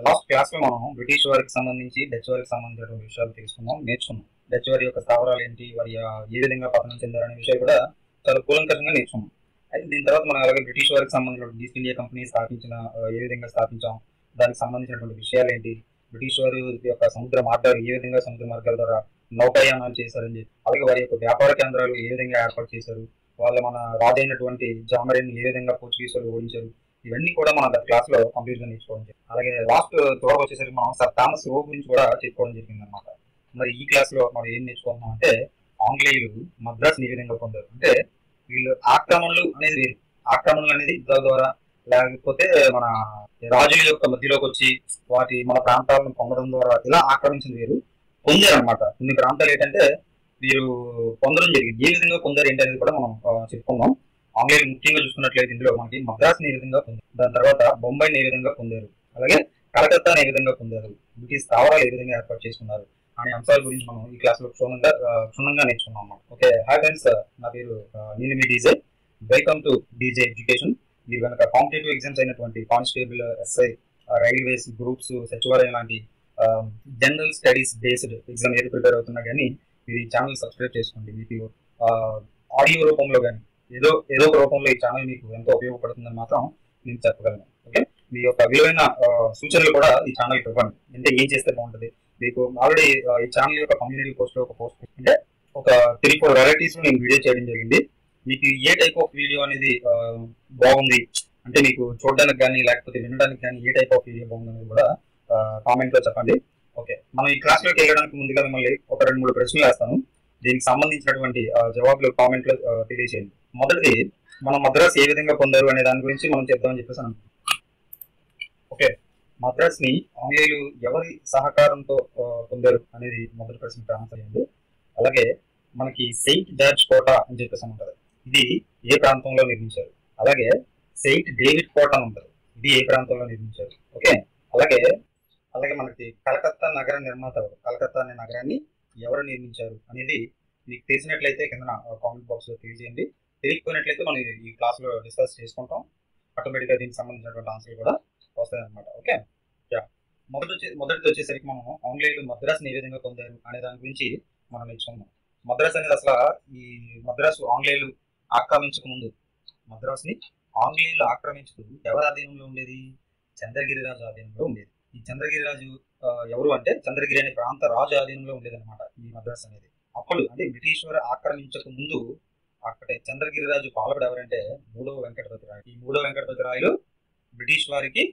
Last class లో మనం British వారికి సంబంధించి డచ్ వారికి సంబంధించిన విషయాలు నేర్చుకున్నాం. డచ్ వారి యొక్క స్థావరాలు ఏంటి, వారి ఏ విధంగా పతనం చెందారనే విషయాలు కూడా చాలా కూలంకషంగా నేర్చుకున్నాం. అయితే దీని తర్వాత మనం అలాగే బ్రిటిష్ వారికి సంబంధించిన ఈస్ట్ ఇండియా కంపెనీ ఏ విధంగా స్థాపించాం, దానికి సంబంధించినటువంటి విషయాలు ఏంటి, బ్రిటిష్ వారి యొక్క సముద్ర మార్గాలు ఏ విధంగా సముద్ర మార్గాల ద్వారా నౌకాయానాలు చేశారని చెప్పి, అలాగే వారి యొక్క వ్యాపార కేంద్రాలు ఏ విధంగా ఏర్పాటు చేశారు, మన రాజైనటువంటి జామరిని ఏ విధంగా పోర్చుగీస్ వాళ్ళు ఓడించారు, ఇవన్నీ కూడా మనం క్లాస్ లో కంప్లీట్ గా నేర్చుకోవడం జరిగింది. అలాగే లాస్ట్ త్వరగా వచ్చేసరికి మనం సర్ థామస్ రో గురించి కూడా చెప్పుకోవడం జరిగింది అనమాట. మరి ఈ క్లాస్ లో మనం ఏం నేర్చుకుంటున్నాం అంటే, ఆంగ్లేయులు మద్రాసుని ఏ విధంగా పొందారు, అంటే వీళ్ళు ఆక్రమణలు అనేది యుద్ధాల ద్వారా, లేకపోతే మన రాజుల యొక్క మధ్యలోకి వచ్చి మన ప్రాంతాలను పొందడం ద్వారా ఇలా ఆక్రమించిన వేరు, పొందారు అనమాట. కొన్ని ప్రాంతాలు ఏంటంటే వీరు పొందడం జరిగింది. ఏ విధంగా పొందారు ఏంటి అనేది కూడా మనం చెప్పుకుందాం. ఆంగ్లేయులు ముఖ్యంగా చూసుకున్నట్లయితే ఇందులో మనకి మద్రాసుని ఏ విధంగా పొందారు, దాని తర్వాత బొంబాయిని ఏ విధంగా పొందారు, అలాగే కలకత్తాని ఏ విధంగా పొందారు, బ్రిటిష్ స్థావరాలు ఏ విధంగా ఏర్పాటు చేసుకున్నారు అనే అంశాల గురించి మనం ఈ క్లాస్ లో క్షుణ్ణంగా నేర్చుకున్నాం అన్నమాట. ఓకే, హాయ్ ఫ్రెండ్స్, నా పేరు నేను మీ DJ. Welcome to DJ education. మీరు కనుక కాంపిటేటివ్ ఎగ్జామ్స్ అయినటువంటి కానిస్టేబుల్, ఎస్ఐ, రైల్వేస్, గ్రూప్స్, సచివాలయం లాంటి జనరల్ స్టడీస్ బేస్డ్ ఎగ్జామ్ ఏది ప్రిపేర్ అవుతున్నా కానీ మీరు ఈ ఛానల్ సబ్స్క్రైబ్ చేసుకోండి. మీకు ఆడియో రూపంలో కానీ ఏదో ఒక రూపంలో ఈ ఛానల్ మీకు ఎంతో ఉపయోగపడుతుందని మాత్రం నేను చెప్పగలను. ఓకే, మీ యొక్క విలువైన సూచనలు కూడా ఈ ఛానల్ ఇవ్వండి. అంటే ఏం చేస్తే బాగుంటుంది. మీకు ఆల్రెడీ ఈ ఛానల్ యొక్క కమ్యూనిటీ పోస్ట్ లో ఒక పోస్ట్ అంటే ఒక 3-4 వెరైటీస్ లో నేను వీడియో చేయడం జరిగింది. మీకు ఏ టైప్ ఆఫ్ వీడియో అనేది బాగుంది అంటే, మీకు చూడడానికి కానీ లేకపోతే వినడానికి కానీ ఏ టైప్ ఆఫ్ వీడియో బాగుంది అనేది కూడా కామెంట్ లో చెప్పండి. ఓకే, మనం ఈ క్లాస్ లోకి వెళ్ళడానికి ముందుగా మిమ్మల్ని ఒక 2-3 ప్రశ్నలు వేస్తాను. దీనికి సంబంధించినటువంటి జవాబులు కామెంట్ లో తెలియజేయండి. మొదటిది, మనం మద్రాసు ఏ విధంగా పొందారు అనే దాని గురించి మనం చెప్దామని చెప్పేసి అనుకుంటున్నాం. ఓకే, మద్రాస్ ని ఆంగ్లేయులు ఎవరి సహకారంతో పొందారు అనేది మొదటి ప్రశ్నకి ఆన్సర్ చేయండి. అలాగే మనకి సెయింట్ జార్జ్ కోట అని చెప్పేసి ఉంటుంది, ఇది ఏ ప్రాంతంలో నిర్మించారు. అలాగే సెయింట్ డేవిడ్ కోట అని ఉంటుంది, ఇది ఏ ప్రాంతంలో నిర్మించారు. ఓకే, అలాగే మనకి కలకత్తా నగర నిర్మాత, కలకత్తా అనే నగరాన్ని ఎవరు నిర్మించారు అనేది మీకు తెలిసినట్లయితే కింద కామెంట్ బాక్స్ లో తెలియజేయండి. తెలియకపోయినట్లయితే మనం ఈ క్లాస్ లో డిస్కస్ చేసుకుంటాం. ఆటోమేటిక్గా దీనికి సంబంధించినటువంటి ఆన్సర్ కూడా వస్తాయి అనమాట. ఓకే, మొదటిది వచ్చేసరికి మనం ఆంగ్లేయులు మద్రాసుని ఏ విధంగా పొందారు అనే దాని గురించి మనం నేర్చుకుందాం. మద్రాసు అనేది అసలు ఈ మద్రాసు ఆంగ్లేయులు ఆక్రమించక ముందు, మద్రాసుని ఆంగ్లేయులు ఆక్రమించక ఎవరి ఆధీనంలో ఉండేది, చంద్రగిరిరాజు ఆధీనంలో ఉండేది. ఈ చంద్రగిరిరాజు ఎవరు అంటే, చంద్రగిరి అనే ప్రాంత రాజు ఆధీనంలో ఉండేది అనమాట ఈ మద్రాసు అనేది. అప్పుడు అంటే బ్రిటిష్ వారు ఆక్రమించక ముందు అక్కడే చంద్రగిరిరాజు పాలకుడు ఎవరంటే 3వ వెంకటపతి రాయలు. ఈ 3వ వెంకటపతి రాయలు బ్రిటిష్ వారికి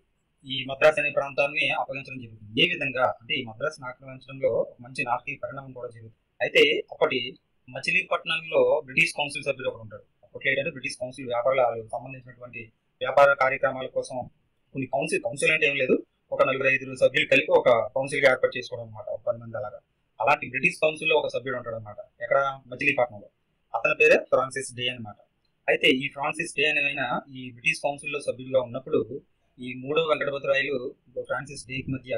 ఈ మద్రాసు అనే ప్రాంతాన్ని అప్పగించడం జరుగుతుంది. ఏ విధంగా అంటే, ఈ మద్రాసును ఆక్రమించడంలో మంచి నాటకీయ పరిణామం కూడా జరుగుతుంది. అయితే అప్పటి మచిలీపట్నంలో బ్రిటిష్ కౌన్సిల్ సభ్యుడు ఒకడు ఉంటాడు. అప్పట్లో ఏంటంటే బ్రిటిష్ కౌన్సిల్ వ్యాపారాలకు సంబంధించినటువంటి వ్యాపార కార్యక్రమాల కోసం కొన్ని కౌన్సిల్ అంటే ఏం లేదు, ఒక 4-5 సభ్యులు కలిపి ఒక కౌన్సిల్ గా ఏర్పాటు చేసుకోవడం అనమాట, ఒక 10 మంది అలాగా. అలాంటి బ్రిటిష్ కౌన్సిల్ లో ఒక సభ్యుడు ఉంటాడు అనమాట, ఎక్కడ, మచిలీపట్నంలో. అతని పేరే ఫ్రాన్సిస్ డే అనమాట. అయితే ఈ ఫ్రాన్సిస్ డే అనే ఆయన ఈ బ్రిటిష్ కౌన్సిల్ లో సభ్యులుగా ఉన్నప్పుడు ఈ 3వ వెంకటపతి రాయలు ఫ్రాన్సిస్ డే మధ్య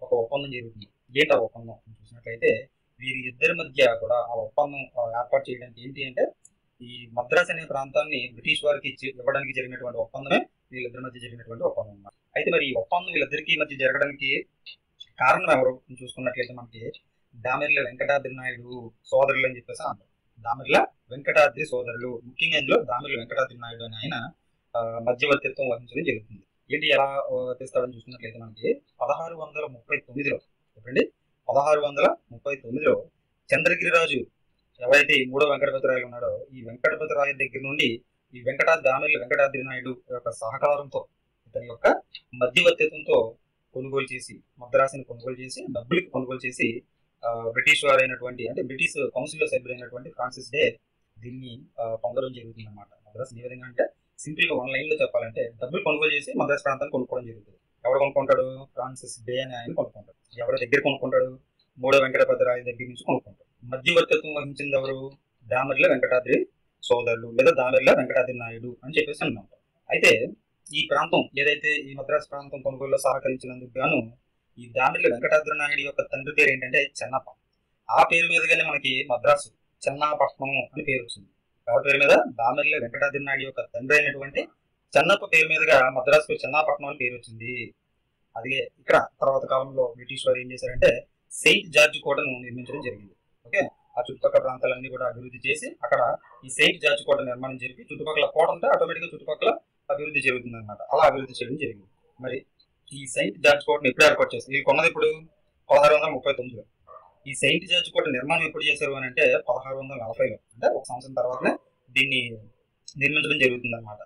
ఒక ఒప్పందం జరుగుతుంది. ఏంటి ఆ ఒప్పందం చూసినట్లయితే, వీరి ఇద్దరి మధ్య కూడా ఆ ఒప్పందం ఏర్పాటు చేయడానికి ఏంటి అంటే, ఈ మద్రాస్ అనే ప్రాంతాన్ని బ్రిటిష్ వారికి ఇవ్వడానికి జరిగినటువంటి ఒప్పందమే వీళ్ళిద్దరి మధ్య జరిగినటువంటి ఒప్పందం అన్నమాట. అయితే మరి ఈ ఒప్పందం వీళ్ళిద్దరికి మధ్య జరగడానికి కారణం ఎవరు చూసుకున్నట్లయితే, మనకి దామెర్ల వెంకటాద్రి నాయుడు సోదరులు అని చెప్పేసి అంటారు. దామెర్ల వెంకటాద్రి సోదరులు, ముఖ్యంగా ఇందులో దామెర్ల వెంకటాద్రి నాయుడు అని ఆయన మధ్యవర్తిత్వం వహించడం జరుగుతుంది. ఏంటి ఎలా తెస్తాడని చూసుకున్నట్లయితే, మనకి 1639లో చెప్పండి, 1639లో చంద్రగిరిరాజు ఎవరైతే ఈ 3వ వెంకటపతి రాయలు ఉన్నాడో, ఈ వెంకటపతి రాయు దగ్గర నుండి ఈ దామెర్ల వెంకటాద్రి నాయుడు యొక్క సహకారంతో, ఇతని యొక్క మధ్యవర్తిత్వంతో కొనుగోలు చేసి, మద్రాసుని కొనుగోలు చేసి, డబ్బులకి కొనుగోలు చేసి, బ్రిటిష్ వారైనటువంటి అంటే బ్రిటిష్ కౌన్సిల్లో సభ్యుడైనటువంటి ఫ్రాన్సిస్ డే దీన్ని పొందడం జరుగుతుంది అనమాట. మద్రాసు ఏ విధంగా అంటే, సింపుల్ గా 1 లైన్ లో చెప్పాలంటే, డబ్బులు కొనుగోలు చేసి మద్రాసు ప్రాంతాన్ని కొనుక్కోవడం జరుగుతుంది. ఎవరు కొనుక్కుంటాడు? ఫ్రాన్సిస్ డే అని ఆయన కొనుక్కుంటాడు. ఎవరి దగ్గర కొనుక్కుంటాడు? 3వ వెంకటపతి రాయు దగ్గర నుంచి కొనుక్కుంటాడు. మధ్యవర్తిత్వం వహించింది ఎవరు? దామెర్ల వెంకటాద్రి సోదరులు లేదా దామెర్ల వెంకటాద్రి నాయుడు అని చెప్పేసి అన్నాం. అయితే ఈ ప్రాంతం ఏదైతే ఈ మద్రాసు ప్రాంతం కొనుగోలులో సహకరించినందుకు గాను ఈ దామెర్ల వెంకటాద్రి నాయుడు యొక్క తండ్రి పేరు ఏంటంటే చెన్నప్ప. ఆ పేరు మీదుగానే మనకి మద్రాసు చెన్నాపట్నం అని పేరు వచ్చింది. ఎవరి పేరు మీద? దామెర్ల వెంకటాద్రి నాయుడు యొక్క తండ్రి అయినటువంటి చెన్నప్ప పేరు మీదుగా మద్రాసుకు చెన్నాపట్నం అని పేరు వచ్చింది. అదే ఇక్కడ తర్వాత కాలంలో బ్రిటిష్ వారు ఏం చేశారంటే సెయింట్ జార్జ్ కోటను నిర్మించడం జరిగింది. ఓకే, ఆ చుట్టుపక్కల ప్రాంతాలన్నీ కూడా అభివృద్ధి చేసి అక్కడ ఈ సెయింట్ జార్జ్ కోట నిర్మాణం జరిపి చుట్టుపక్కల కోట ఉంటే ఆటోమేటిక్గా చుట్టుపక్కల అభివృద్ధి జరుగుతుంది అనమాట. అలా అభివృద్ధి చేయడం జరిగింది. మరి ఈ సెయింట్ జార్జ్ కోటను ఎప్పుడు ఏర్పాటు చేస్తారు? ఇది కొన్నది ఇప్పుడు 1639లో. ఈ సెయింట్ జార్జ్ కోట నిర్మాణం ఎప్పుడు చేశారు అని అంటే 1640లో, అంటే ఒక సంవత్సరం తర్వాతనే దీన్ని నిర్మించడం జరుగుతుంది అనమాట.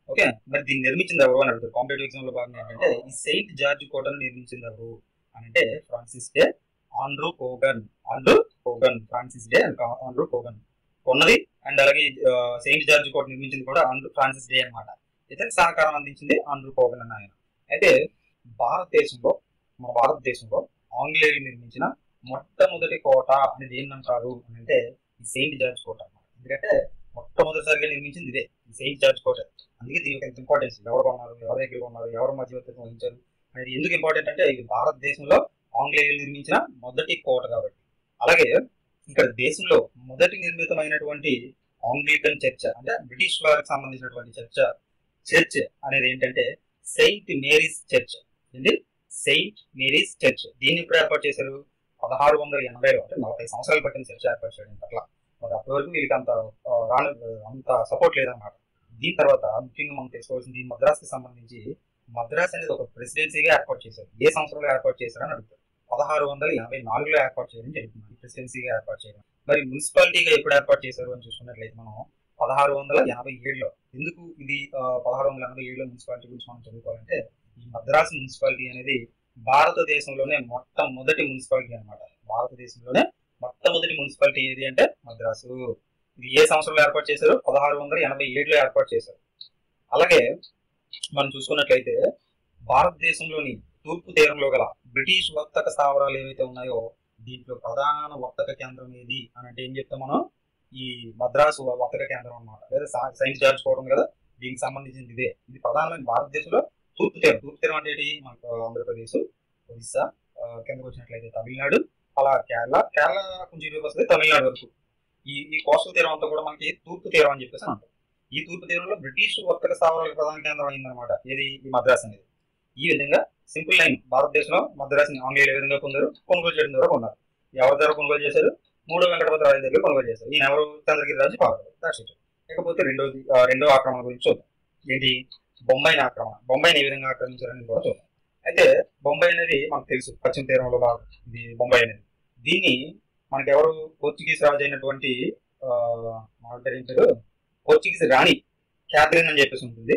ఓకే, మరి దీన్ని నిర్మించింది ఎవరు అని అడుగుతారు కాంపిటేటివ్ ఎగ్జామ్ లో భాగంగా. ఏంటంటే ఈ సెయింట్ జార్జ్ కోటను నిర్మించింది ఎవరు అని అంటే Francis Day Andrew Cogan. Francis Day and Andrew Cogan కొన్నది. అండ్ అలాగే సెయింట్ జార్జ్ కోట నిర్మించింది కూడా ఫ్రాన్సిస్ డే అనమాట. ఇతనికి సహకారం అందించింది ఆండ్రూ కోగన్ అన్న ఆయన. అయితే మన భారతదేశంలో ఆంగ్లేయులు నిర్మించిన మొట్టమొదటి కోట అనేది ఏంటంటారు అని అంటే ఈ సెయింట్ జార్జ్ కోట అన్నమాట. ఎందుకంటే మొట్టమొదటిసారిగా నిర్మించింది ఇదే, ఈ సెయింట్ జార్జ్ కోట. అందుకే దీనికి ఎంత ఇంపార్టెన్స్, ఎవరు కొన్నారు, ఎవరి దగ్గర కొన్నారు, ఎవరు మధ్యవర్తిత్వం వహించారు అనేది ఎందుకు ఇంపార్టెంట్ అంటే ఇది భారతదేశంలో ఆంగ్లేయులు నిర్మించిన మొదటి కోట కాబట్టి. అలాగే ఇక్కడ దేశంలో మొదటి నిర్మితమైనటువంటి ఆంగ్లికన్ చర్చ్ అంటే బ్రిటిష్ వారికి సంబంధించినటువంటి చర్చ్ అనేది ఏంటంటే సెయింట్ మేరీస్ చర్చ్. ఏంటి? Saint Mary's church. దీన్ని ఎప్పుడు ఏర్పాటు చేశారు? 1680లో, అంటే 40 సంవత్సరాలు పట్టిన చర్చ్ ఏర్పాటు చేయడం పట్ల. మరి అప్పటి వరకు వీళ్ళకి అంత సపోర్ట్ లేదన్నమాట. దీని తర్వాత ముఖ్యంగా మనం తెలుసుకోవాల్సింది మద్రాస్కి సంబంధించి మద్రాస్ అనేది ఒక ప్రెసిడెన్సీగా ఏర్పాటు చేశారు. ఏ సంవత్సరంలో ఏర్పాటు చేశారని అడుగుతారు. 1684లో ఏర్పాటు చేయడం జరుగుతుంది ప్రెసిడెన్సీగా ఏర్పాటు చేయడం. మరి మున్సిపాలిటీగా ఎప్పుడు ఏర్పాటు చేశారు అని చూసుకున్నట్లయితే మనం 1687లో. ఎందుకు ఇది 1687లో మున్సిపాలిటీ గురించి మనం చదువుకోవాలంటే ఈ మద్రాసు మున్సిపాలిటీ అనేది భారతదేశంలోనే మొట్టమొదటి మున్సిపాలిటీ అనమాట. భారతదేశంలోనే మొట్టమొదటి మున్సిపాలిటీ ఏది అంటే మద్రాసు. ఇది ఏ సంవత్సరంలో ఏర్పాటు చేశారు? 1687లో ఏర్పాటు చేశారు. అలాగే మనం చూసుకున్నట్లయితే భారతదేశంలోని తూర్పు తీరంలో గల బ్రిటిష్ వర్తక స్థావరాలు ఏవైతే ఉన్నాయో దీంట్లో ప్రధాన వర్తక కేంద్రం ఏది అని అంటే ఏం చెప్తాం మనం? ఈ మద్రాసు వర్తక కేంద్రం అన్నమాట. లేదా సెయింట్ జార్జ్ కోట కదా, దీనికి సంబంధించింది ఇదే. ఇది ప్రధానమైన భారతదేశంలో తూర్పు తీరం అంటే ఏంటి? మనకు ఆంధ్రప్రదేశ్, ఒరిస్సా, కిందకు వచ్చినట్లయితే తమిళనాడు, అలా కేరళ కొంచెం ఇరుగు వస్తుంది తమిళనాడు వరకు. ఈ కోస్టల్ తీరం అంతా కూడా మనకి తూర్పు తీరం అని చెప్పేసి అంటారు. ఈ తూర్పు తీరంలో బ్రిటిష్ వర్తక స్థావరాలకు ప్రధాన కేంద్రం అయిందనమాట. ఏది? ఈ మద్రాస్ అనేది. ఈ విధంగా సింపుల్ లైన్, భారతదేశంలో మద్రాసుని ఆంగ్లేయులు ఏ విధంగా పొందారు? కొనుగోలు చేయడం ద్వారా కొన్నారు. ఎవరి దగ్గర కొనుగోలు చేశారు? 3వ వెంకటపతి రాజు దగ్గర కొనుగోలు చేశారు. ఈయన ఎవరు? చంద్రగిరి రాజు పాలకుడు. ఇకపోతే రెండో ఆక్రమణ గురించి చూద్దాం. ఏంటి? బొంబాయిని ఆక్రమణ. బొంబాయిని ఏ విధంగా ఆక్రమించారని కూడా చూద్దాం. అయితే బొంబాయి అనేది మనకు తెలుసు, పశ్చిమ తీరంలో భాగం ఇది బొంబాయి అనేది. దీన్ని మనకి ఎవరు? పోర్చుగీస్ రాజు అయినటువంటి పోర్చుగీస్ రాణి క్యాథరిన్ అని చెప్పేసి ఉంటుంది.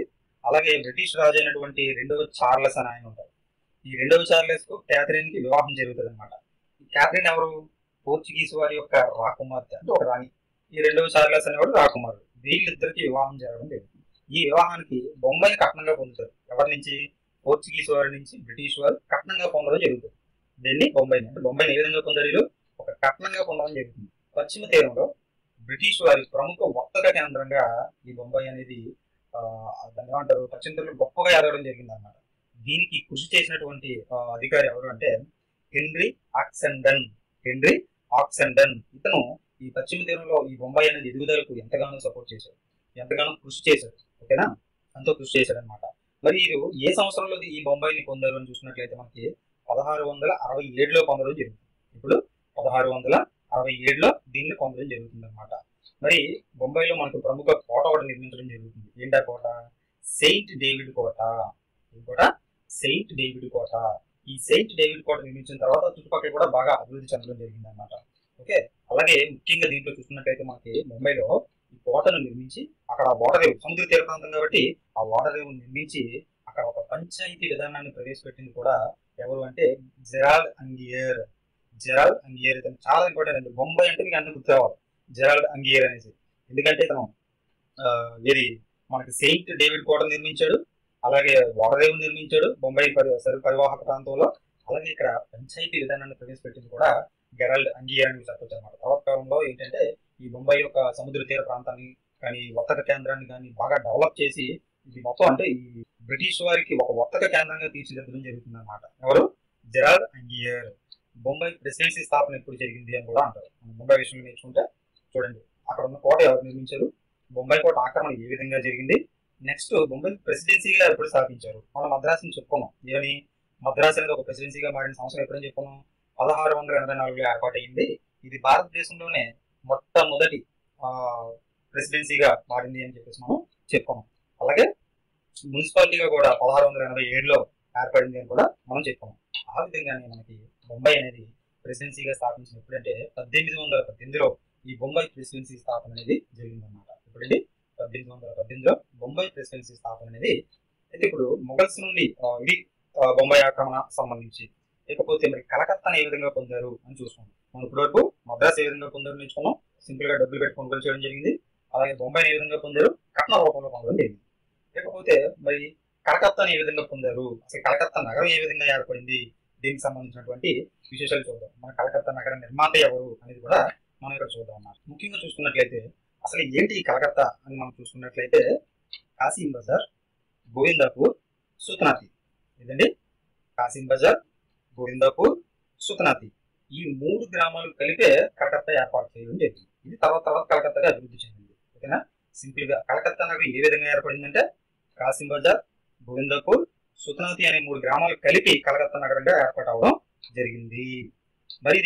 అలాగే బ్రిటిష్ రాజు అయినటువంటి 2వ చార్లెస్ అని ఆయన ఉంటారు. ఈ 2వ చార్లెస్ కు క్యాథరిన్ కి వివాహం జరుగుతుంది అనమాట. ఈ క్యాథరిన్ ఎవరు? పోర్చుగీస్ వారి యొక్క రాకుమార్తె, అంటే ఒక రాణి. ఈ 2వ చార్లెస్ అనేవాడు రాకుమారుడు. వీళ్ళిద్దరికి వివాహం జరగడం జరుగుతుంది. ఈ వివాహానికి బొంబాయి కట్నంగా పొందుతారు. ఎవరి నుంచి? పోర్చుగీస్ వారి నుంచి బ్రిటిష్ వారు కట్నంగా పొందడం జరుగుతుంది. దీన్ని బొంబాయిని, అంటే బొంబాయిని ఏ విధంగా పొందారు? ఒక కట్నంగా పొందడం జరుగుతుంది. పశ్చిమ తీరంలో బ్రిటిష్ వారి ప్రముఖ వర్తక కేంద్రంగా ఈ బొంబాయి అనేది దాన్ని ఏమంటారు? పశ్చిమ తీరంలో గొప్పగా ఎదగడం జరిగింది అన్నమాట. దీనికి కృషి చేసినటువంటి అధికారి ఎవరు అంటే హెన్రీ ఆక్సెండన్. ఇతను ఈ పశ్చిమ తీరంలో ఈ బొంబాయి అనేది ఎదుగుదలకు ఎంతగానో సపోర్ట్ చేశాడు, ఎంతగానో కృషి చేశాడు. ఓకేనా? ఎంతో కృషి చేశాడు అనమాట. మరి ఏ సంవత్సరంలో ఈ బొంబాయిని పొందారు అని చూసినట్లయితే మనకి 1667లో పొందడం జరుగుతుంది. ఇప్పుడు 1667లో దీన్ని పొందడం జరుగుతుంది అనమాట. మరి బొంబాయిలో మనకు ప్రముఖ కోట ఒకటి నిర్మించడం జరుగుతుంది. ఏంటా కోట? సెయింట్ డేవిడ్ కోట. సెయింట్ డేవిడ్ కోట. ఈ సెయింట్ డేవిడ్ కోట నిర్మించిన తర్వాత చుట్టుపక్కల కూడా బాగా అభివృద్ధి చెందడం జరిగింది అనమాట. ఓకే, అలాగే ముఖ్యంగా దీంట్లో చూసుకున్నట్లయితే మనకి ముంబైలో ఈ కోటను నిర్మించి అక్కడ వాటర్ రేవు, సముద్ర తీర ప్రాంతం కాబట్టి ఆ వాటర్ రేవు నిర్మించి అక్కడ ఒక పంచాయతీ విధానాన్ని ప్రవేశపెట్టింది కూడా ఎవరు అంటే జెరాల్డ్ అంగియర్. ఇతను చాలా ఇంపార్టెంట్ అండి. బొంబాయి అంటే మీకు అందరూ గుర్తు రావాలి జెరాల్డ్ అంగియర్ అనేసి. ఎందుకంటే ఇతను ఏది మనకి సెయింట్ డేవిడ్ కోట నిర్మించాడు, అలాగే వాటర్ రేవు నిర్మించాడు బొంబాయి పరివాహక ప్రాంతంలో. అలాగే ఇక్కడ పంచాయతీ విధానాన్ని ప్రవేశపెట్టింది కూడా జెరాల్డ్ అంగియర్ అని చెప్పొచ్చు అనమాట. తర్వాత కాలంలో ఏంటంటే ఈ బొంబాయి యొక్క సముద్ర తీర ప్రాంతాన్ని కానీ వర్తక కేంద్రాన్ని కానీ బాగా డెవలప్ చేసి ఇది మొత్తం అంటే ఈ బ్రిటిష్ వారికి ఒక వర్తక కేంద్రంగా తీర్చిదిద్దడం జరుగుతుంది అనమాట. ఎవరు? జెరాల్డ్ అంగియర్. బొంబాయి ప్రెసిడెన్సీ స్థాపన ఎప్పుడు జరిగింది అని కూడా అంటారు. బొంబాయి విషయంలో నేర్చుకుంటే చూడండి, అక్కడ ఉన్న కోట ఎవరు నిర్మించారు, బొంబాయి కోట ఆక్రమణ ఏ విధంగా జరిగింది, నెక్స్ట్ బొంబాయి ప్రెసిడెన్సీగా ఎప్పుడు స్థాపించారు. మనం మద్రాసుని చెప్పుకున్నాం. ఏమని? మద్రాసు అనేది ఒక ప్రెసిడెన్సీగా మారిన సంవత్సరం ఎప్పుడని చెప్పుకున్నాం? 1684లో ఏర్పాటైంది. ఇది భారతదేశంలోనే మొట్టమొదటి ప్రెసిడెన్సీగా మారింది అని చెప్పేసి మనం చెప్పుకున్నాం. అలాగే మున్సిపాలిటీగా కూడా 1687లో ఏర్పడింది అని కూడా మనం చెప్పుకున్నాం. ఆ విధంగానే మనకి బొంబాయి అనేది ప్రెసిడెన్సీగా స్థాపించిన ఎప్పుడంటే 1818లో ఈ బొంబాయి ప్రెసిడెన్సీ స్థాపన అనేది జరిగిందన్నమాట. ఇప్పుడండి 1818లో బొంబాయి ప్రెసిడెన్సీ స్థాపన అనేది అయితే ఇప్పుడు మొఘల్స్ నుండి ఇది బొంబాయి ఆక్రమణ సంబంధించి. ఇకపోతే మరి కలకత్తాను ఏ విధంగా పొందారు అని చూసుకున్నాం. మనం ఇప్పటివరకు మద్రాసు ఏ విధంగా పొందారు నేర్చుకున్నాం. సింపుల్ గా డబ్బులు పెట్టి కొనుగోలు చేయడం జరిగింది. అలాగే బొంబాయిని ఏ విధంగా పొందారు? కట్న రూపంలో పొందడం జరిగింది. లేకపోతే మరి కలకత్తాను ఏ విధంగా పొందారు? అసలు కలకత్తా నగరం ఏ విధంగా ఏర్పడింది? దీనికి సంబంధించినటువంటి విశేషాలు చూద్దాం. మన కలకత్తా నగర నిర్మాత ఎవరు అనేది కూడా మనం ఇక్కడ చూద్దాం అన్నమాట. ముఖ్యంగా చూసుకున్నట్లయితే అసలు ఏంటి ఈ కలకత్తా అని మనం చూసుకున్నట్లయితే కాసిం బజార్, గోవిందాపూర్, సుతనాతి. ఇదండి కాసిం బజార్, గోవిందాపూర్, సుతనాతి. ఈ 3 గ్రామాలు కలిపే కలకత్తా ఏర్పాటు చేయడం జరిగింది. ఇది తర్వాత కలకత్తాగా అభివృద్ధి చెందింది. ఓకేనా? సింపుల్ గా కలకత్తా నగరం ఏ విధంగా ఏర్పడిందంటే కాసిం బజార్, గోవిందాపూర్, సుతనాతి అనే 3 గ్రామాలు కలిపి కలకత్తా నగరంగా ఏర్పాటు అవడం జరిగింది. మరి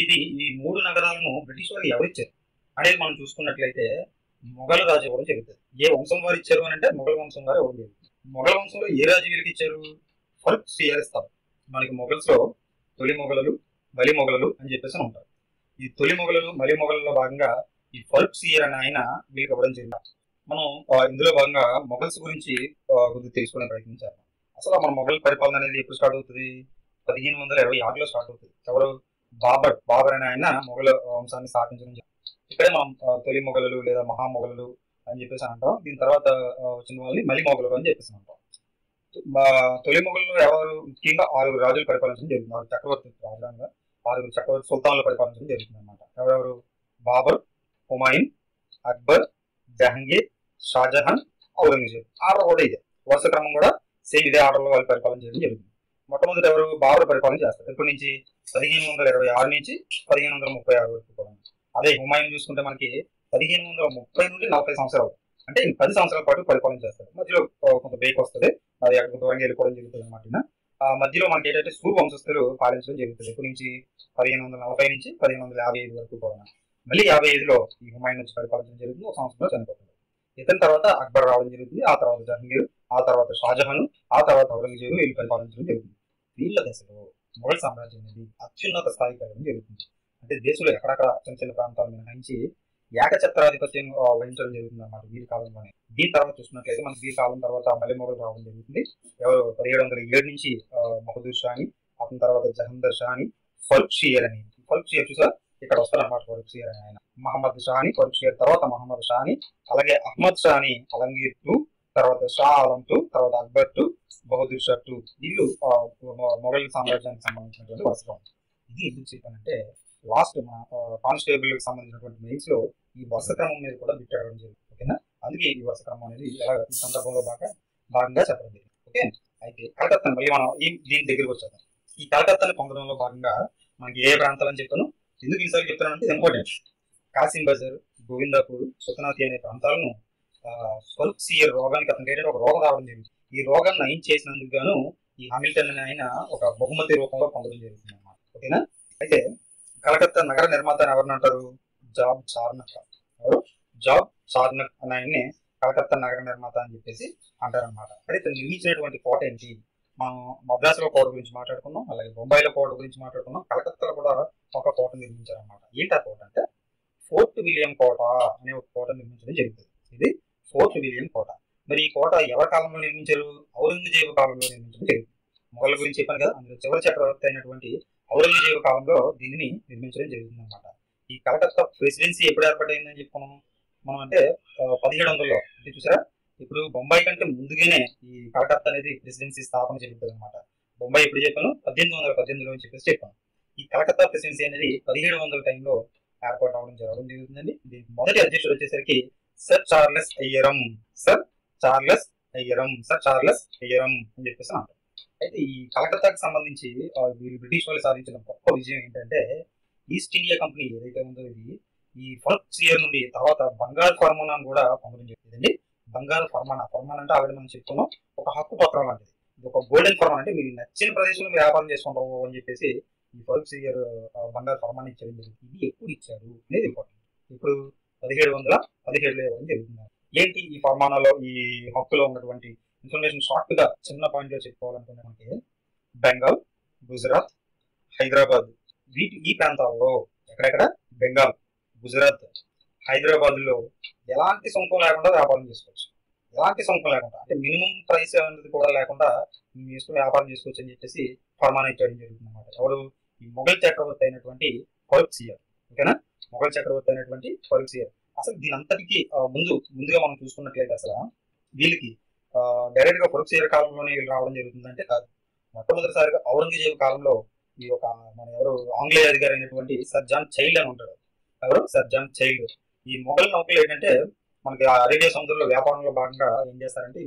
ఇది ఈ 3 నగరాలను బ్రిటిష్ వాళ్ళు ఎవరిచ్చారు అనేది మనం చూసుకున్నట్లయితే మొఘల్ రాజు ఎవరు జరుగుతుంది. ఏ వంశం వారు ఇచ్చారు అని అంటే మొఘల్ వంశం వారు ఎవరు జరుగుతుంది. మొఘల్ వంశంలో ఏ రాజు వీళ్ళకి ఇచ్చారు? ఫరూక్ సియర్ ఇస్తారు. మనకి మొఘల్స్ లో తొలి మొఘలు, మలి మొఘలు అని చెప్పేసి ఉంటారు. ఈ తొలి మొఘలు, మలి మొఘలలో భాగంగా ఈ ఫరూక్ సియర్ అనే ఆయన వీళ్ళకి ఇవ్వడం జరిగింది. మనం ఇందులో భాగంగా మొఘల్స్ గురించి కొద్దిగా తెలుసుకునే ప్రయత్నించాలి. అసలు మన మొఘల్ పరిపాలన అనేది ఎప్పుడు స్టార్ట్ అవుతుంది? 1526లో స్టార్ట్ అవుతుంది. ఎవరు? బాబర్ అనే ఆయన మొఘల్ వంశాన్ని స్థాపించడం జరిగింది. ఇక్కడే మనం తొలి మొఘలు లేదా మహామొఘలు అని చెప్పేసి అంటాం. దీని తర్వాత వచ్చిన వాళ్ళని మలి మొఘలు అని చెప్పేసి అంటాం. తొలి మొఘలు ఎవరు? ముఖ్యంగా 6 రాజులు పరిపాలించడం జరుగుతుంది. 6 చక్రవర్తి రాజులుగా 6 చక్రవర్తి సుల్తాన్లు పరిపాలించడం జరుగుతుంది అనమాట. ఎవరెవరు? బాబర్, హుమాయూన్, అక్బర్, జహంగీర్, షాజహాన్, ఔరంగజేబ్. ఆర్డర్ కూడా ఇదే, వరుస క్రమం కూడా సేమ్ ఇదే ఆర్డర్లో వాళ్ళు పరిపాలన చేయడం జరుగుతుంది. మొట్టమొదటి ఎవరు? బాబర్ పరిపాలన చేస్తారు. ఎప్పటి నుంచి? 1526 నుంచి 1536 వరకు కూడా. అదే హుమాయూన్ చూసుకుంటే మనకి 1530 నుండి 40 సంవత్సరాలు, అంటే 10 సంవత్సరాల పాటు పరిపాలన చేస్తారు. మధ్యలో కొంత బ్రేక్ వస్తుంది, అది అక్కడ దూరంగా వెళ్ళిపోవడం జరుగుతుంది అనమాట. మధ్యలో మనకి ఏంటంటే సూర్ వంశస్థులు పాలించడం జరుగుతుంది. ఎప్పటి నుంచి? 1540 నుంచి 1555 వరకు కూడా. మళ్ళీ 55లో ఈ హుమాయూన్ వచ్చి పరిపాలించడం జరుగుతుంది. ఒక సంవత్సరంలో చనిపోతుంది. ఇతని తర్వాత అక్బర్ రావడం జరుగుతుంది. ఆ తర్వాత జహంగీర్, ఆ తర్వాత షాజహాన్, ఆ తర్వాత ఔరంగజేబు వీళ్ళు పరిపాలించడం జరుగుతుంది. వీళ్ళ దశలో మొఘల్ సామ్రాజ్యం అనేది అత్యున్నత స్థాయికి వెళ్ళడం జరుగుతుంది. అంటే దేశంలో ఎక్కడక్కడ చిన్న చిన్న ప్రాంతాలు మినహాయించి ఏకఛత్రాధిపత్యం వహించడం జరుగుతుంది అన్నమాట వీరి కాలంలోనే. దీని తర్వాత చూసినట్లయితే మనకి వీరి కాలం తర్వాత మళ్ళీ మొఘలు రావడం జరుగుతుంది. ఎవరు? 1707 నుంచి బహదూర్ షా అని, అతని తర్వాత జహందర్ షా అని, ఫరూక్ షియర్ అని. ఫరూక్ షియర్ చూసా ఇక్కడ వస్తారన్నమాట. ఫరూక్ షియర్ అని ఆయన. మహమ్మద్ షా అని, ఫరూక్ షియర్ తర్వాత మహమ్మద్ షా అని, అలాగే అహ్మద్ షా అని, అలంగీర్ 2, తర్వాత షా ఆలం 2, తర్వాత అక్బర్ 2, బహదూర్ షా 2. వీళ్ళు మొఘల్ సామ్రాజ్యానికి సంబంధించినటువంటి వరుస. ఇది ఎందుకు చెప్పానంటే లాస్ట్ మన కానిస్టేబుల్ కి సంబంధించినటువంటి మెయిన్స్ లో ఈ వరుస క్రమం మీద కూడా బిట్ అడగడం జరిగింది. ఓకేనా? అందుకే ఈ వరుస క్రమం అనేది ఈ సందర్భంలో భాగంగా చెప్పడం జరిగింది. ఓకే, అయితే కలకత్తా మళ్ళీ మనం దీని దగ్గరికి వచ్చేద్దాం. ఈ కలకత్తాని పొందడంలో భాగంగా మనకి ఏ ప్రాంతాలు అని చెప్పాను, ఎందుకు ఈసారి చెప్తానంటే ఇంపార్టెంట్. కాసిం బజార్, గోవిందాపూర్, సుతనాతి అనే ప్రాంతాలను ఫరూక్ సియర్ రోగానికి అతనికి ఏంటంటే ఒక రోగం రావడం జరిగింది. ఈ రోగాన్ని నయం చేసినందుకు గాను ఈ హామిల్టన్ అనే ఆయన ఒక బహుమతి రూపంలో పొందడం జరుగుతుంది అన్నమాట. ఓకేనా? అయితే కలకత్తా నగర నిర్మాత ఎవరిని అంటారు? జాబ్ చార్నక్. ఎవరు? జాబ్ చార్నక్ అనే ఆయన్ని కలకత్తా నగర నిర్మాత అని చెప్పేసి అంటారనమాట. అయితే నిర్మించినటువంటి కోట ఏంటి? మనం మద్రాసులో కోట గురించి మాట్లాడుకున్నాం, అలాగే బొంబాయిలో కోట గురించి మాట్లాడుకున్నాం. కలకత్తాలో కూడా ఒక కోట నిర్మించారనమాట. ఏంటి ఆ కోట అంటే ఫోర్ట్ విలియం కోట అనే ఒక కోట నిర్మించడం జరుగుతుంది. ఇది ఫోర్ట్ విలియం కోట. మరి ఈ కోట ఎవరి కాలంలో నిర్మించారు? ఔరంగజేబు కాలంలో నిర్మించడం జరిగింది. మొఘల్ గురించి చెప్పాను కదా, అందులో చివరి చక్రవర్తి అయినటువంటి ఔరంగజేబు కాలంలో దీనిని నిర్మించడం జరిగింది అనమాట. ఈ కలకత్తా ప్రెసిడెన్సీ ఎప్పుడు ఏర్పాటైందని చెప్పుకున్నాం మనం అంటే 1700లో. అంటే చూసారా, ఇప్పుడు బొంబాయి కంటే ముందుగానే ఈ కలకత్తా అనేది ప్రెసిడెన్సీ స్థాపన జరుగుతుంది అనమాట. బొంబాయి ఎప్పుడు చెప్పాను? 1818లో అని చెప్పేసి చెప్పాను. ఈ కలకత్తా ప్రెసిడెన్సీ అనేది 1700 టైంలో ఏర్పాటు అవడం జరుగుతుందండి. దీనికి మొదటి అధ్యక్షుడు వచ్చేసరికి సర్ చార్లెస్ అయ్యరం. సర్ చార్లెస్ అయ్యరం అని చెప్పేసి అంటారు. అయితే ఈ కలకత్తాకి సంబంధించి వీళ్ళు బ్రిటిష్ వాళ్ళు సాధించిన గొప్ప విజయం ఏంటంటే ఈస్ట్ ఇండియా కంపెనీ ఏదైతే ఉందో ఇది ఈ ఫరూక్ సియర్ నుండి తర్వాత బంగారు ఫర్మానాన్ని కూడా పొందడం జరిగిందండి. బంగారు ఫర్మానా అంటే ఆల్రెడీ మనం చెప్తున్నాం, ఒక హక్కు పత్రం లాంటిది. ఇది ఒక గోల్డెన్ ఫర్మాన్, అంటే మీకు నచ్చిన ప్రదేశంలో మీరు వ్యాపారం చేసుకుంటారు అని చెప్పేసి ఈ ఫరూక్ సియర్ బంగారు ఫర్మాన్ ఇచ్చారు. ఇది ఎప్పుడు ఇచ్చారు అనేది ఇంపార్టెంట్. ఇప్పుడు 1717లో ఇవ్వడం జరుగుతుంది. ఏంటి ఈ ఫర్మానాలో ఈ హక్కులో ఉన్నటువంటి ఇన్ఫర్మేషన్ షార్ట్ గా చిన్న పాయింట్ లో చెప్పుకోవాలనుకునే మనకి బెంగాల్, గుజరాత్, హైదరాబాద్ ఈ ప్రాంతాల్లో ఎక్కడెక్కడ బెంగాల్, గుజరాత్, హైదరాబాద్ లో ఎలాంటి సుంకం లేకుండా వ్యాపారం చేసుకోవచ్చు. ఎలాంటి సుంకం లేకుండా, అంటే మినిమం ప్రైస్ అనేది కూడా లేకుండా మీ ఇష్టం వ్యాపారం చేసుకోవచ్చు అని చెప్పేసి ఫర్మానా ఇచ్చడం జరుగుతుంది అనమాట. ఎవరు? ఈ మొఘల్ చక్రవర్తి అయినటువంటి ఫరూక్ సియర్. ఓకేనా? మొఘల్ చక్రవర్తి అయినటువంటి ఫరూక్ సియర్. అసలు దీని అంతటికి ముందుగా మనం చూసుకున్నట్లయితే అసలు వీళ్ళకి డైరెక్ట్ గా ఫరూక్ సియర్ కాలంలోనే వీళ్ళు రావడం జరుగుతుందంటే కాదు. మొట్టమొదటిసారిగా ఔరంగజేబు కాలంలో ఈ ఒక మన ఎవరు ఆంగ్లేయ అధికారి అయినటువంటి సర్ జాన్ చైల్డ్ అని ఉంటాడు. ఎవరు? Sir John Child. ఈ మొఘల్ నౌకలు ఏంటంటే మనకి అరేబియా సముద్రంలో వ్యాపారంలో భాగంగా ఏం చేస్తారంటే ఈ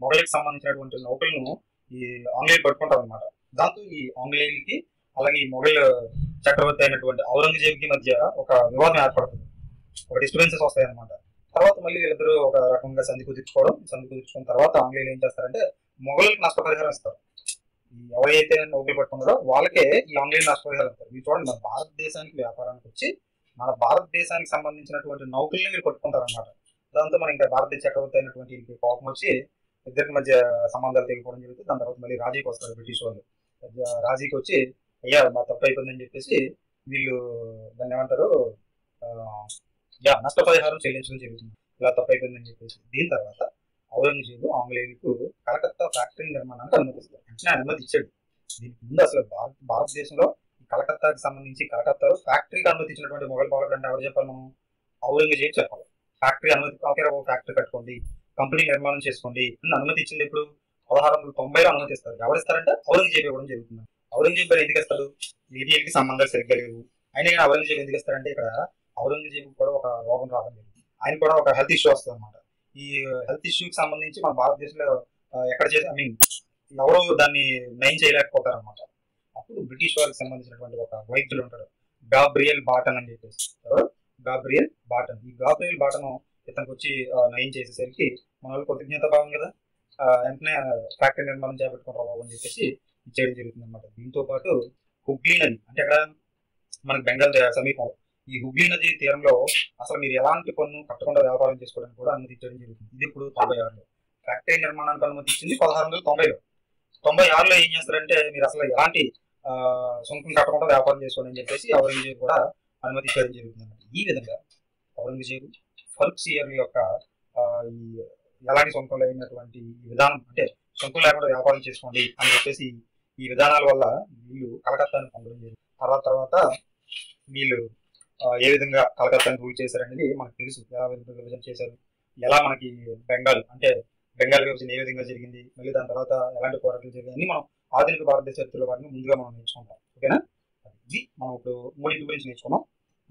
మొఘల్కి సంబంధించినటువంటి నౌకలను ఈ ఆంగ్లేయులు పట్టుకుంటారు అనమాట. దాంతో ఈ ఆంగ్లేయులకి అలాగే ఈ మొఘల్ చక్రవర్తి అయినటువంటి ఔరంగజేబుకి మధ్య ఒక వివాదం ఏర్పడుతుంది, ఒక డిస్టర్బెన్సెస్ వస్తాయి అనమాట. తర్వాత మళ్ళీ వీళ్ళిద్దరూ ఒక రకంగా సంధి కుదుర్చుకున్న తర్వాత ఆంగ్లేయులు ఏం చేస్తారంటే మొఘలుకి నష్టపరిహారం ఇస్తారు. ఎవరైతే నౌకలు పట్టుకున్నారో వాళ్ళకే ఈ ఆంగ్లేయులు నష్టపరిహారం ఇస్తారు. మీరు చూడండి, మన భారతదేశానికి వ్యాపారానికి వచ్చి మన భారతదేశానికి సంబంధించినటువంటి నౌకల్ని మీరు పట్టుకుంటారు అనమాట. దాంతో మన ఇంకా భారతదేశ చక్రవర్తి అయినటువంటి కోపం వచ్చి ఇద్దరికి మధ్య సంబంధాలు తెగిపోవడం జరుగుతుంది. దాని తర్వాత మళ్ళీ రాజీకి వస్తారు బ్రిటిష్ వాళ్ళు. రాజీకి వచ్చి అయ్యా మా తప్పు అయిపోయిందని చెప్పేసి వీళ్ళు దాన్ని ఏమంటారు, నష్టపరిహారం చెల్లించడం జరుగుతుంది. ఇలా తప్పు అయిపోయిందని చెప్పేసి దీని తర్వాత ఔరంగజేబు ఆంగ్లేయులకు కలకత్తా ఫ్యాక్టరీ నిర్మాణానికి అనుమతిస్తారు. అంటే అనుమతి ఇచ్చాడు. దీనికి ముందు అసలు భారతదేశంలో కలకత్తాకి సంబంధించి కలకత్తాలో ఫ్యాక్టరీకి అనుమతించినటువంటి మొఘల్ పాలకుడు అంటే ఎవరు చెప్పాలి? మనం ఔరంగజేబు చెప్పాలి. ఫ్యాక్టరీ అనుమతి, ఫ్యాక్టరీ కట్టుకోండి, కంపెనీ నిర్మాణం చేసుకోండి అని అనుమతి ఇచ్చింది. ఇప్పుడు 1690లో అనుమతిస్తారు. ఎవరిస్తారంటే ఔరంగజేబు ఇవ్వడం జరుగుతుంది. ఔరంగజేబు ఎందుకు ఇస్తాడు? ఏటీఎల్కి సంబంధాలు సరిగ్గా లేవు. అయినా కానీ ఔరంగజేబు ఎందుకు ఇస్తారంటే ఇక్కడ ఔరంగజేబు కూడా ఒక రోగం రావడం జరిగింది. ఆయన కూడా ఒక హెల్త్ ఇష్యూ వస్తుంది అనమాట. ఈ హెల్త్ ఇష్యూకి సంబంధించి మన భారతదేశంలో ఎక్కడ చేసి ఎవరు దాన్ని నయం చేయలేకపోతారు అనమాట. అప్పుడు బ్రిటిష్ వారికి సంబంధించినటువంటి ఒక వైద్యులు ఉంటాడు, గాబ్రియల్ బాటన్ అని చెప్పేసి. గాబ్రియల్ బాటన్. ఈ గాబ్రియల్ బాటన్ ఇతనికి వచ్చి నయం చేసేసరికి మన వాళ్ళు కృతజ్ఞత భావం కదా, వెంటనే ఫ్యాక్టరీ నిర్మాణం చేపట్టుకుంటారు అని చెప్పేసి ఇచ్చేయడం జరుగుతుంది అనమాట. దీంతో పాటు హుగ్లీ నది, అంటే అక్కడ మనకి బెంగాల్ సమీపంలో ఈ హుగ్లీ నది తీరంలో అసలు మీరు ఎలాంటి పన్ను కట్టకుండా వ్యాపారం చేసుకోవడానికి కూడా అనుమతి ఇచ్చడం జరుగుతుంది. ఇది ఇప్పుడు 96లో. ఫ్యాక్టరీ నిర్మాణానికి అనుమతి ఇచ్చింది 1690లో. 96లో ఏం చేస్తారంటే మీరు అసలు ఎలాంటి సుంకం కట్టకుండా వ్యాపారం చేసుకోండి అని చెప్పేసి ఔరంగజేబు కూడా అనుమతి ఇచ్చడం జరుగుతుంది. ఈ విధంగా ఔరంగజేబు ఫరూక్ సియర్ యొక్క ఈ ఎలాంటి సుంకం లేనటువంటి ఈ విధానం, అంటే సుంకం లేకుండా వ్యాపారం చేసుకోండి అని చెప్పేసి ఈ విధానాల వల్ల వీళ్ళు కలకత్తాను పొందడం జరిగింది. తర్వాత వీళ్ళు ఏ విధంగా కలకత్తాను రూల్ చేశారనేది మనకు తెలుసు. ఎలా విభజన చేశారు, ఎలా మనకి బెంగాల్ విభజన ఏ విధంగా జరిగింది, మళ్ళీ దాని తర్వాత ఎలాంటి పోరాటాలు జరిగాయి అని మనం ఆధునిక భారతదేశ చరిత్రలో వాటిని ముందుగా మనం నేర్చుకుంటాం. ఓకేనా? ఇది మనం ఇప్పుడు మూడింటి గురించి నేర్చుకున్నాం.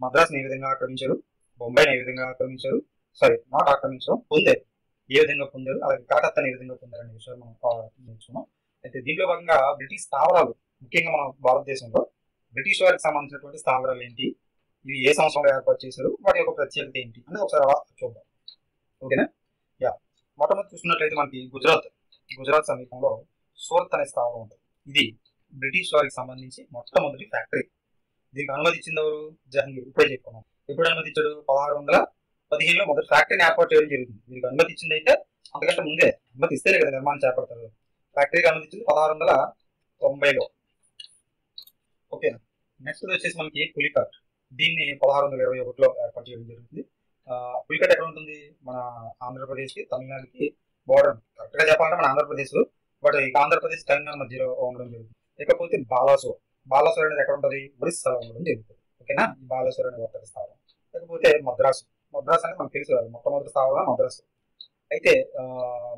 మద్రాసుని ఏ విధంగా ఆక్రమించారు, బొంబాయిని ఏ విధంగా ఆక్రమించారు, నాట్ ఆక్రమించడం, పొందారు, ఏ విధంగా పొందారు, అలాగే కలకత్తాని ఏ విధంగా పొందారు అనే విషయాలు మనం నేర్చుకున్నాం. అయితే దీంట్లో భాగంగా బ్రిటిష్ స్థావరాలు, ముఖ్యంగా మన భారతదేశంలో బ్రిటిష్ వారికి సంబంధించినటువంటి స్థావరాలు ఏంటి, ఇవి ఏ సంవత్సరంలో ఏర్పాటు చేశారు, వాటి యొక్క ప్రత్యేకత ఏంటి అని ఒకసారి అలా చూద్దాం. ఓకేనా? మొట్టమొదటి చూసుకున్నట్లయితే మనకి గుజరాత్ సమీపంలో సూరత్ అనే స్థావరం ఉంటుంది. ఇది బ్రిటిష్ వారికి సంబంధించి మొట్టమొదటి ఫ్యాక్టరీ. దీనికి అనుమతి ఇచ్చింది ఎవరు? జహంగీర్. ఇప్పుడే చెప్పుకున్నాం. ఎప్పుడు అనుమతించాడు? 1615లో మొదటి ఫ్యాక్టరీని ఏర్పాటు చేయడం జరిగింది. దీనికి అనుమతి ఇచ్చింది అయితే అంతకంటే ముందే అనుమతి ఇస్తేనే కదా నిర్మాణం చేపడతారు. ఫ్యాక్టరీకి అనుమతించింది 1690లో. ఓకే. నెక్స్ట్ వచ్చేసి మనకి పులికాట్. దీన్ని 1621లో ఏర్పాటు చేయడం జరుగుతుంది. పులికాట్ ఎక్కడ ఉంటుంది? మన ఆంధ్రప్రదేశ్కి తమిళనాడుకి బోర్డర్. కరెక్ట్ గా చెప్పాలంటే మన ఆంధ్రప్రదేశ్, బట్ ఇక ఆంధ్రప్రదేశ్ తెలంగాణ మధ్యలో ఉండడం జరుగుతుంది. ఇకపోతే బాలాసోర్ అనేది ఎక్కడ ఉంటుంది? ఒరిస్సాలో ఉండడం జరుగుతుంది. ఓకేనా? ఈ బాలాసోర్ అనే వర్తక స్థావరం. లేకపోతే మద్రాసు అనేది మనకు తెలుసు, మొట్టమొదటి స్థావరం మద్రాసు. అయితే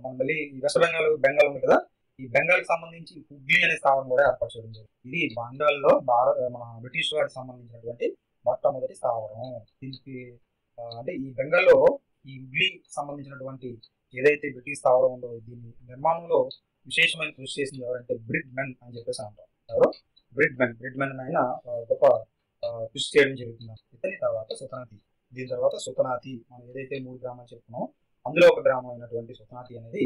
మనం మళ్ళీ వెస్ట్ బెంగాల్ ఉంది కదా, ఈ బెంగాల్కి సంబంధించి హుగ్లీ అనే స్థావరం కూడా ఏర్పాటు చేయడం జరిగింది. ఇది బెంగాల్లో మన బ్రిటిష్ వారికి సంబంధించినటువంటి మొట్టమొదటి స్థావరం. దీనికి అంటే ఈ బెంగాల్లో ఈ హుగ్లీకి సంబంధించినటువంటి ఏదైతే బ్రిటిష్ స్థావరం ఉందో దీని నిర్మాణంలో విశేషమైన కృషి చేసింది ఎవరంటే బ్రిడ్ మెన్ అని చెప్పేసి అంటారు. ఎవరు? బ్రిడ్ మెన్ అయిన గొప్ప కృషి చేయడం జరుగుతుంది. ఇతని తర్వాత సుతనాతి. దీని తర్వాత సుతనాతి, మనం ఏదైతే 3 గ్రామాలు చెప్పుకున్నామో అందులో ఒక గ్రామం అయినటువంటి సుతనాతి అనేది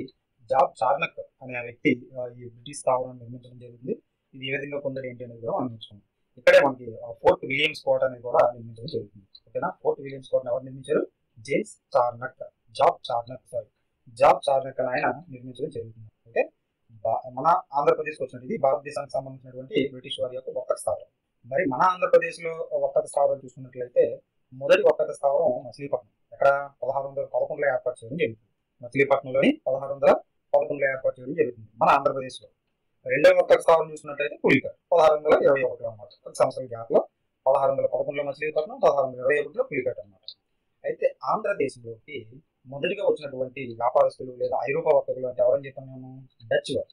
జాబ్ చార్నక్ అనే ఆ వ్యక్తి ఈ బ్రిటిష్ స్థావరాన్ని నిర్మించడం జరిగింది. ఇది ఏ విధంగా పొందడం ఏంటి అనేది కూడా మనం నేర్చుకున్నాం. ఇక్కడే మనకి ఫోర్ట్ విలియమ్స్ కోట అనేది కూడా నిర్మించడం జరుగుతుంది. ఓకేనా, ఫోర్ట్ విలియమ్స్ కోట ఎవరు నిర్మించారు? జేమ్స్ చార్నక్, జాబ్ చార్నక్ అని ఆయన నిర్మించడం జరుగుతుంది. ఓకే, మన ఆంధ్రప్రదేశ్కి వచ్చినట్టు ఇది భారతదేశానికి సంబంధించినటువంటి బ్రిటిష్ వారి యొక్క వర్తక స్థావరం. మరి మన ఆంధ్రప్రదేశ్లో వర్తక స్థావరం చూసుకున్నట్లయితే మొదటి వర్తక స్థావరం మచిలీపట్నం. ఇక్కడ 1611లో ఏర్పాటు చేయడం జరుగుతుంది. మచిలీపట్నంలోని 1611లో ఏర్పాటు చేయడం జరుగుతుంది మన ఆంధ్రప్రదేశ్లో. రెండవ వర్తక స్థావరం చూసుకున్నట్లయితే పులికర్ 1621 అనమాట. 10 సంవత్సరాల గ్యాప్ లో 1611లో మచిలీపట్నం, 1621లో పులికట్ అనమాట. అయితే ఆంధ్రదేశంలోకి మొదటిగా వచ్చినటువంటి వ్యాపారస్తులు లేదా ఐరోపా వర్తకులు అంటే ఎవరని చెప్పాను మేము? డచ్ వారు.